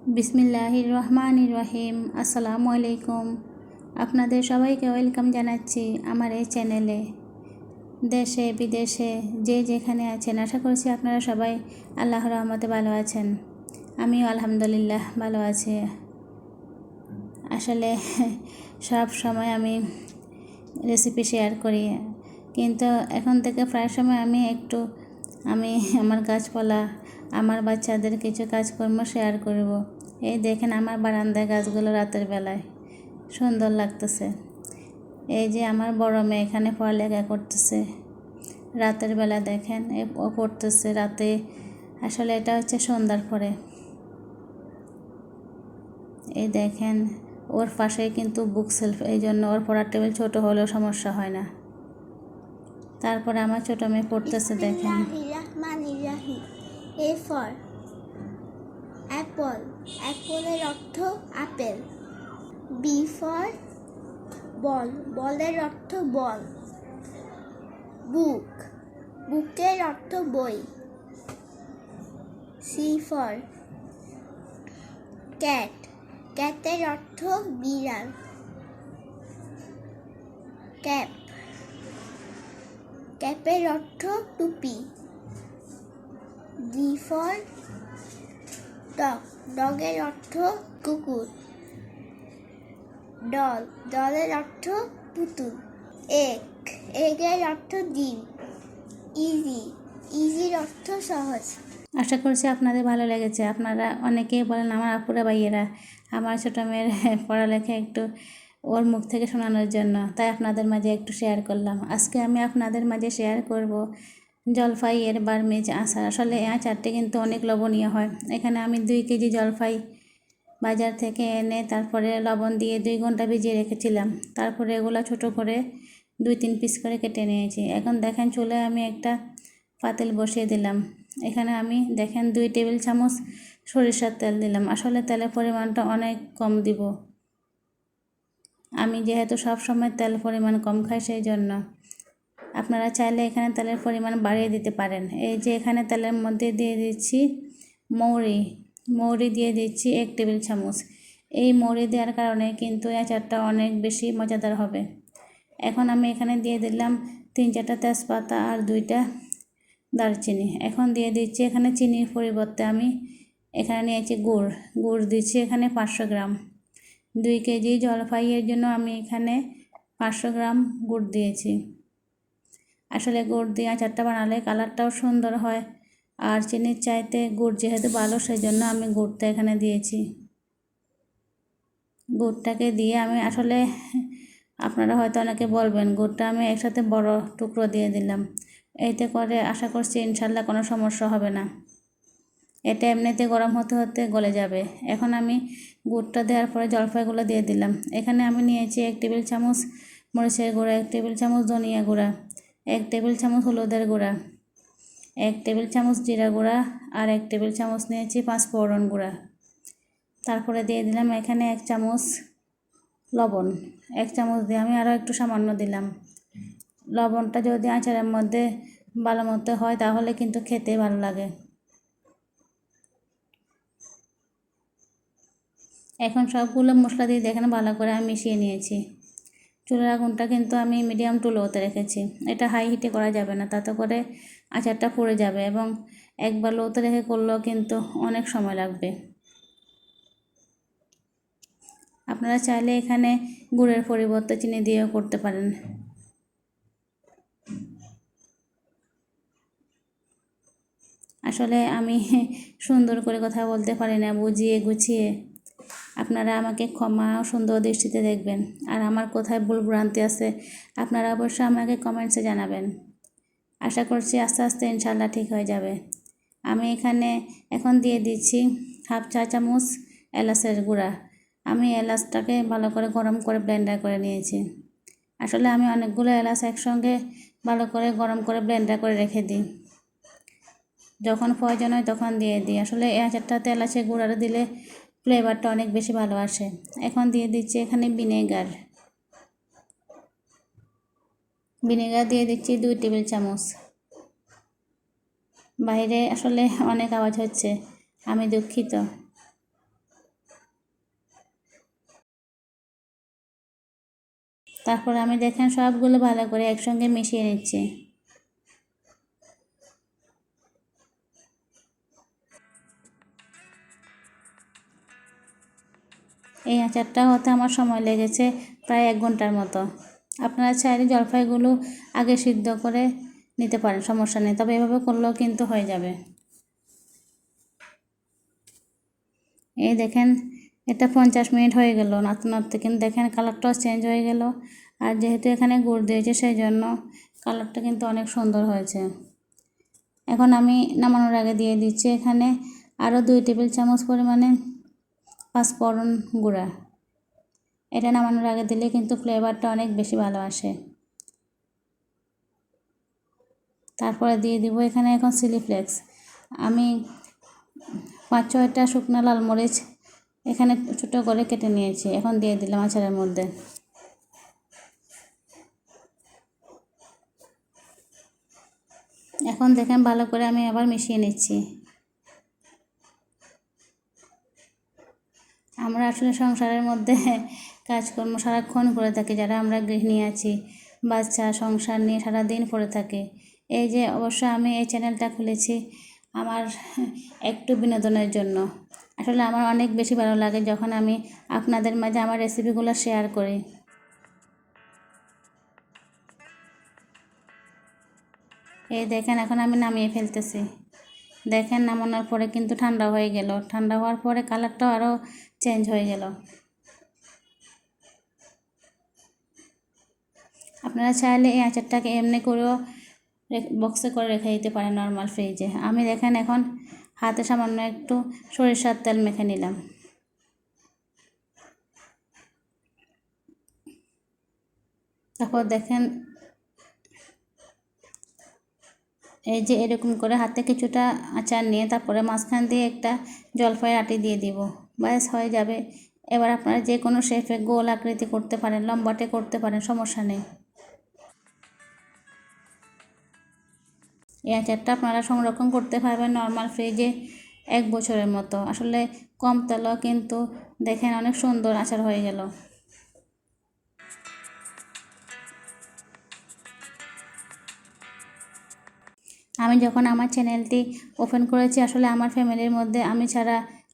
বিসমিল্লাহির রহমানির রহিম। আসসালামু আলাইকুম। আপনাদের সবাইকে ওয়েলকাম জানাচ্ছি আমার এই চ্যানেলে। দেশে বিদেশে যে যেখানে আছেন, আশা করছি আপনারা সবাই আল্লাহর রহমতে ভালো আছেন। আমিও আলহামদুলিল্লাহ ভালো আছি। আসলে সব সময় আমি রেসিপি শেয়ার করি, কিন্তু এখন থেকে প্রায় সময় আমি আমার গাছপালা, আমার বাচ্চাদের কিছু কাজকর্ম শেয়ার করব। এই দেখেন আমার বারান্দায় গাছগুলো রাতের বেলায় সুন্দর লাগতেছে। এই যে আমার বড় মেয়ে এখানে পড়ালেখা করতেছে, রাতের বেলা দেখেন ও পড়তেছে রাতে। আসলে এটা হচ্ছে সন্ধ্যার পরে। এই দেখেন ওর পাশেই কিন্তু বুক সেলফ, এই জন্য ওর পড়ার টেবিল ছোটো হলেও সমস্যা হয় না। তারপরে আমার ছোটো মেয়ে পড়তেছে দেখেন। A for apple, অ্যাপলের অর্থ আপেল। B for বল, বলের অর্থ বল। বুক, বুকের অর্থ বই। C for ক্যাট, ক্যাটের অর্থ বিড়াল। ক্যাপ, ক্যাপের অর্থ টুপি। D for ডগ, ডগের অর্থ কুকুর। ডল, ডলের অর্থ পুতুল। এগ, এগের অর্থ ডিম। ইজি, ইজির অর্থ সহজ। আশা করছি আপনাদের ভালো লেগেছে। আপনারা অনেকেই বলেন আমার আপুরা ভাইয়েরা আমার ছোটো মেয়ের পড়ালেখা একটু ওর মুখ থেকে শোনানোর জন্য, তাই আপনাদের মাঝে একটু শেয়ার করলাম। আজকে আমি আপনাদের মাঝে শেয়ার করব জলপাইয়ের বার্মিজ আচার। আসলে এই আচারটি কিন্তু অনেক লবণীয় হয়। এখানে আমি 2 কেজি জলপাই বাজার থেকে এনে তারপরে লবণ দিয়ে 2 ঘন্টা ভিজিয়ে রেখেছিলাম। তারপরে এগুলো ছোট করে 2-3 পিস করে কেটে নিয়েছি। এখন দেখেন চুলায় আমি একটা পাতিল বসিয়ে দিলাম। এখানে আমি দেখেন 2 টেবিল চামচ সরিষার তেল দিলাম। আসলে তেলের পরিমাণটা অনেক কম দিব, আমি যেহেতু সব সময় তেল পরিমাণ কম খাই সেই জন্য। আপনারা চাইলে এখানে তেলের পরিমাণ বাড়িয়ে দিতে পারেন। এই যে এখানে তেলের মধ্যে দিয়ে দিচ্ছি মৌরি দিয়ে দিচ্ছি 1 টেবিল চামচ। এই মৌরি দেওয়ার কারণে কিন্তু আচারটা অনেক বেশি মজাদার হবে। এখন আমি এখানে দিয়ে দিলাম 3-4টা তেজপাতা আর 2টা দারচিনি। এখন দিয়ে দিচ্ছি এখানে চিনির পরিবর্তে আমি এখানে নিয়েছি গুড় দিচ্ছি এখানে 500 গ্রাম। 2 কেজি জলপাইয়ের জন্য আমি এখানে 500 গ্রাম গুড় দিয়েছি। আসলে গুড় দিয়ে আচারটা বানালে কালারটাও সুন্দর হয়, আর চিনির চাইতে গুড় যেহেতু ভালো সেই জন্য আমি গুড়টা এখানে দিয়েছি। গুড়টাকে দিয়ে আমি আসলে আপনারা হয়তো অনেকে বলবেন গুড়টা আমি একসাথে বড় টুকরো দিয়ে দিলাম, এতে করে আশা করছি ইনশাল্লাহ কোনো সমস্যা হবে না। এটা এমনিতে গরম হতে হতে গলে যাবে। এখন আমি গুড়টা দেওয়ার পরে জলপাইগুলো দিয়ে দিলাম। এখানে আমি নিয়েছি 1 টেবিল চামচ মরিচের গুঁড়া, 1 টেবিল চামচ ধনিয়া গুঁড়া, 1 টেবিল চামচ হলুদের গুঁড়া, 1 টেবিল চামচ জিরা গুঁড়া আর 1 টেবিল চামচ নিয়েছি 5 ফোড়ন গুঁড়া। তারপরে দিয়ে দিলাম এখানে 1 চামচ লবণ। 1 চামচ দিয়ে আমি আরও একটু সামান্য দিলাম। লবণটা যদি আচারের মধ্যে ভালো মতো হয় তাহলে কিন্তু খেতে ভালো লাগে। এখন সবগুলো মশলা দিয়ে দেখেন ভালো করে আমি মিশিয়ে নিয়েছি। চুলার আগুনটা কিন্তু আমি মিডিয়াম টু লোতে রেখেছি। এটা হাই হিটে করা যাবে না, তাতে করে আচারটা পুড়ে যাবে, এবং একবার লোতে রেখে করলেও কিন্তু অনেক সময় লাগবে। আপনারা চাইলে এখানে গুড়ের পরিবর্তে চিনি দিয়েও করতে পারেন। আসলে আমি সুন্দর করে কথা বলতে পারি না, বুঝিয়ে গুছিয়ে। আপনারা আমাকে ক্ষমা ও সুন্দর দৃষ্টিতে দেখবেন, আর আমার কোথায় ভুল ভ্রান্তি আছে আপনারা অবশ্যই আমাকে কমেন্টসে জানাবেন। আশা করছি আস্তে আস্তে ইনশাল্লাহ ঠিক হয়ে যাবে। আমি এখানে এখন দিয়ে দিচ্ছি 1/2 চা চামচ এলাচের গুঁড়া। আমি এলাচটাকে ভালো করে গরম করে ব্লেন্ডার করে নিয়েছি। আসলে আমি অনেকগুলো এলাচ একসঙ্গে ভালো করে গরম করে ব্লেন্ডার করে রেখে দিই, যখন প্রয়োজন হয় তখন দিয়ে দিই। আসলে এই আচারটাতে এলাচের গুঁড়াটা দিলে ফ্লেভারটা অনেক বেশি ভালো আসে। এখন দিয়ে দিচ্ছি এখানে ভিনেগার দিয়ে দিচ্ছি 2 টেবিল চামচ। বাইরে আসলে অনেক আওয়াজ হচ্ছে, আমি দুঃখিত। তারপরে আমি দেখেন সবগুলো ভালো করে একসঙ্গে মিশিয়ে নিচ্ছি। এই আচারটা হতে আমার সময় লেগেছে প্রায় 1 ঘন্টার মতো। আপনারা চাইলে জলপাইগুলো আগে সিদ্ধ করে নিতে পারেন, সমস্যা নেই, তবে এভাবে করলেও কিন্তু হয়ে যাবে। এই দেখেন এটা 50 মিনিট হয়ে গেল নাড়তে নাড়তে, কিন্তু দেখেন কালারটাও চেঞ্জ হয়ে গেল। আর যেহেতু এখানে গুড় দিয়েছে সেই জন্য কালারটা কিন্তু অনেক সুন্দর হয়েছে। এখন আমি নামানোর আগে দিয়ে দিচ্ছি এখানে আরও 2 টেবিল চামচ পরিমাণে পাঁচফোড়ন গুঁড়া। এটা নামানোর আগে দিলে কিন্তু ফ্লেভারটা অনেক বেশি ভালো আসে। তারপরে দিয়ে দিব এখানে এখন চিলি ফ্লেক্স। আমি 5-6টা শুকনো লাল মরিচ এখানে ছোটো করে কেটে নিয়েছি, এখন দিয়ে দিলাম আচারের মধ্যে। এখন দেখেন ভালো করে আমি আবার মিশিয়ে নিচ্ছি। আমরা আসলে সংসারের মধ্যে কাজকর্ম সারাক্ষণ করে থাকি, যারা আমরা গৃহিণী আছি, বাচ্চা সংসার নিয়ে সারাদিন পড়ে থাকি। এই যে অবশ্য আমি এই চ্যানেলটা খুলেছি আমার একটু বিনোদনের জন্য। আসলে আমার অনেক বেশি ভালো লাগে যখন আমি আপনাদের মাঝে আমার রেসিপিগুলো শেয়ার করি। এই দেখেন এখন আমি নামিয়ে ফেলতেছি। দেখেন নামানোর পরে কিন্তু ঠান্ডা হয়ে গেল, ঠান্ডা হওয়ার পরে কালারটাও আরও চেঞ্জ হয়ে গেল। আপনারা চাইলে এই আচারটাকে এমনি করেও বক্সে করে রেখে দিতে পারেন নর্মাল ফ্রিজে। আমি দেখেন এখন হাতে সামান্য একটু সরিষার তেল মেখে নিলাম। তারপর দেখেন এই যে এরকম করে হাতে কিছুটা আচার নিয়ে তারপরে মাঝখান দিয়ে একটা জলপাইয়ের আটি দিয়ে দিব, ব্যাস হয়ে যাবে। এবার আপনারা যে কোনো শেপে গোল আকৃতি করতে পারেন, লম্বাটে করতে পারেন, সমস্যা নেই। এই আচারটা আপনারা সংরক্ষণ করতে পারবেন নর্মাল ফ্রিজে 1 বছরের মতো। আসলে কম তেলও কিন্তু দেখেন অনেক সুন্দর আচার হয়ে গেল। আমি যখন আমার চ্যানেলটি ওপেন করেছি আসলে আমার ফ্যামিলির মধ্যে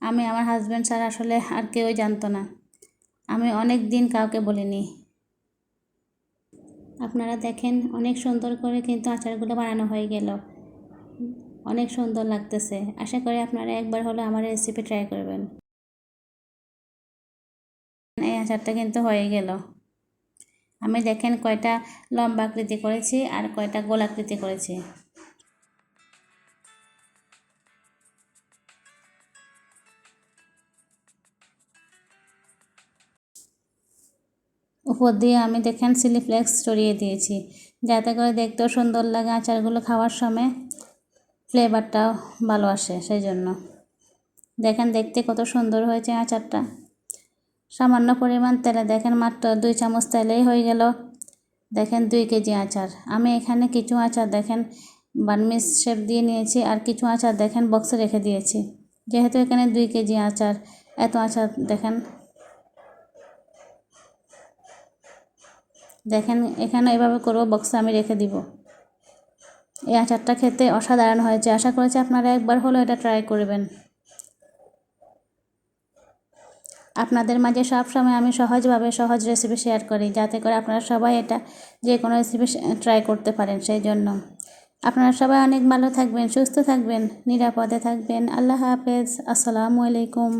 আমি আমার হাজব্যান্ড ছাড়া আসলে আর কেউই জানতো না। আমি অনেক দিন কাউকে বলিনি। আপনারা দেখেন অনেক সুন্দর করে কিন্তু আচারগুলো বানানো হয়ে গেল, অনেক সুন্দর লাগতেছে। আশা করি আপনারা একবার হলে আমার রেসিপি ট্রাই করবেন। এই আচারটা কিন্তু হয়ে গেল। আমি দেখেন কয়টা লম্বা আকৃতি করেছি আর কয়টা গোল আকৃতি করেছি। উপর দিয়ে আমি দেখেন চিলি ফ্লেক্স ছড়িয়ে দিয়েছি, যাতে করে দেখতেও সুন্দর লাগে, আচারগুলো খাওয়ার সময় ফ্লেভারটাও ভালো আসে সেই জন্য। দেখেন দেখতে কত সুন্দর হয়েছে আচারটা। সামান্য পরিমাণ তেলে দেখেন মাত্র 2 চামচ তেলেই হয়ে গেল দেখেন 2 কেজি আচার। আমি এখানে কিছু আচার দেখেন বার্মিজ শেপ দিয়ে নিয়েছি আর কিছু আচার দেখেন বক্সে রেখে দিয়েছি, যেহেতু এখানে 2 কেজি আচার, এত আচার দেখেন এখানে এভাবে করবো, বক্সে আমি রেখে দিব। এই আচারটা খেতে অসাধারণ হয়েছে, আশা করছি আপনারা একবার হলেও এটা ট্রাই করবেন। আপনাদের মাঝে সবসময় আমি সহজভাবে সহজ রেসিপি শেয়ার করি, যাতে করে আপনারা সবাই এটা যে কোনো রেসিপি ট্রাই করতে পারেন। সেই জন্য আপনারা সবাই অনেক ভালো থাকবেন, সুস্থ থাকবেন, নিরাপদে থাকবেন। আল্লাহ হাফেজ, আসসালামু আলাইকুম।